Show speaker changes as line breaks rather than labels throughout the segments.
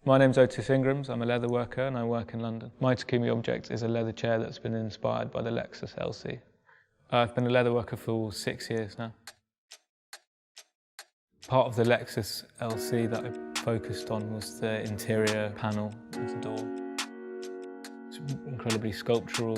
My name's Otis Ingram, I'm a leather worker and I work in London. My Takumi object is a leather chair that's been inspired by the Lexus LC. I've been a leather worker for 6 years now. Part of the Lexus LC that I focused on was the interior panel of the door. It's incredibly sculptural,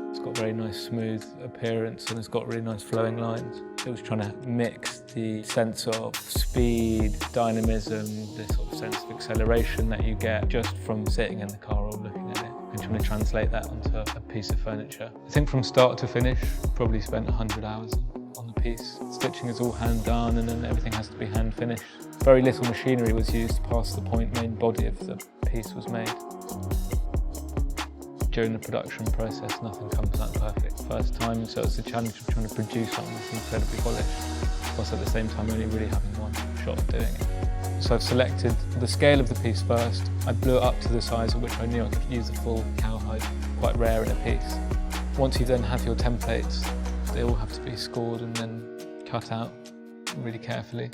it's got a very nice smooth appearance and it's got really nice flowing lines. It was trying to mix the sense of speed, dynamism, the sort of sense of acceleration that you get just from sitting in the car or looking at it, and trying to translate that onto a piece of furniture. I think from start to finish, probably spent 100 hours on the piece. Stitching is all hand done and then everything has to be hand finished. Very little machinery was used past the point main body of the piece was made. During the production process, nothing comes out perfect first time, so it's a challenge of trying to produce something that's incredibly polished, whilst at the same time only really having one shot of doing it. So I've selected the scale of the piece first. I blew it up to the size at which I knew I could use a full cowhide, quite rare in a piece. Once you then have your templates, they all have to be scored and then cut out really carefully.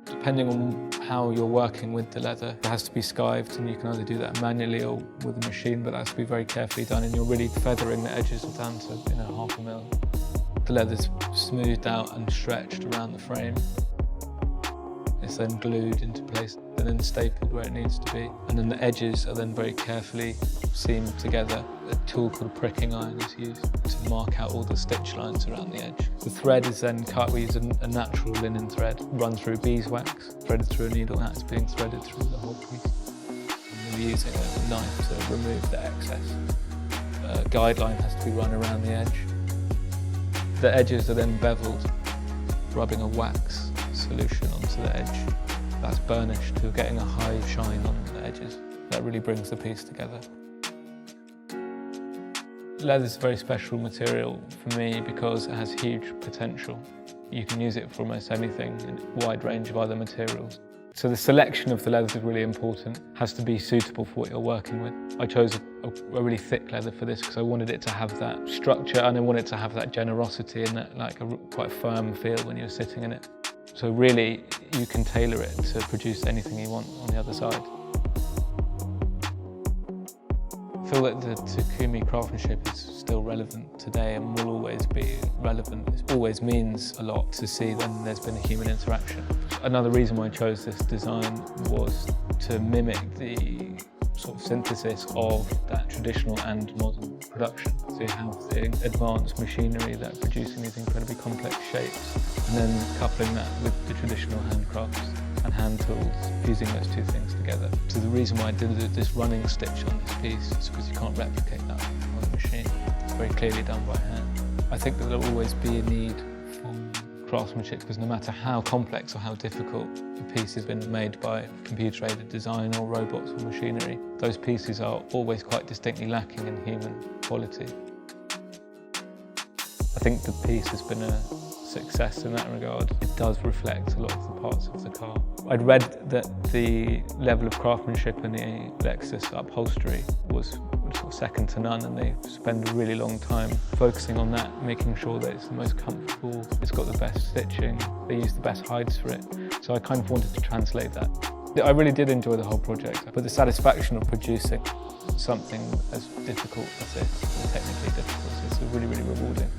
Depending on how you're working with the leather, it has to be skived, and you can either do that manually or with a machine, but that has to be very carefully done, and you're really feathering the edges down to 0.5 mil. The leather's smoothed out and stretched around the frame. It's then glued into place and then stapled where it needs to be. And then the edges are then very carefully seamed together. A tool called pricking iron is used to mark out all the stitch lines around the edge. The thread is then cut. We use a natural linen thread, run through beeswax, threaded through a needle, and that's being threaded through the whole piece. And we're using a knife to remove the excess. A guideline has to be run around the edge. The edges are then beveled, rubbing a wax solution onto the edge. That's burnished to getting a high shine on the edges. That really brings the piece together. Leather is a very special material for me because it has huge potential. You can use it for almost anything in a wide range of other materials. So the selection of the leather is really important. It has to be suitable for what you're working with. I chose a really thick leather for this because I wanted it to have that structure and I wanted it to have that generosity and that quite firm feel when you're sitting in it. So really, you can tailor it to produce anything you want on the other side. I feel that the Takumi craftsmanship is still relevant today and will always be relevant. It always means a lot to see when there's been a human interaction. Another reason why I chose this design was to mimic the sort of synthesis of that traditional and modern production. So you have the advanced machinery that are producing these incredibly complex shapes, and then coupling that with the traditional handcrafts and hand tools, fusing those two things together. So the reason why I did this running stitch on this piece is because you can't replicate that on a machine. It's very clearly done by hand. I think that there'll always be a need for craftsmanship because no matter how complex or how difficult a piece has been made by computer-aided design or robots or machinery, those pieces are always quite distinctly lacking in human quality. I think the piece has been a success in that regard. It does reflect a lot of the parts of the car. I'd read that the level of craftsmanship in the Lexus upholstery was sort of second to none, and they spend a really long time focusing on that, making sure that it's the most comfortable, it's got the best stitching, they use the best hides for it. So I kind of wanted to translate that. I really did enjoy the whole project, but the satisfaction of producing something as difficult as this, or technically difficult, is really, really rewarding.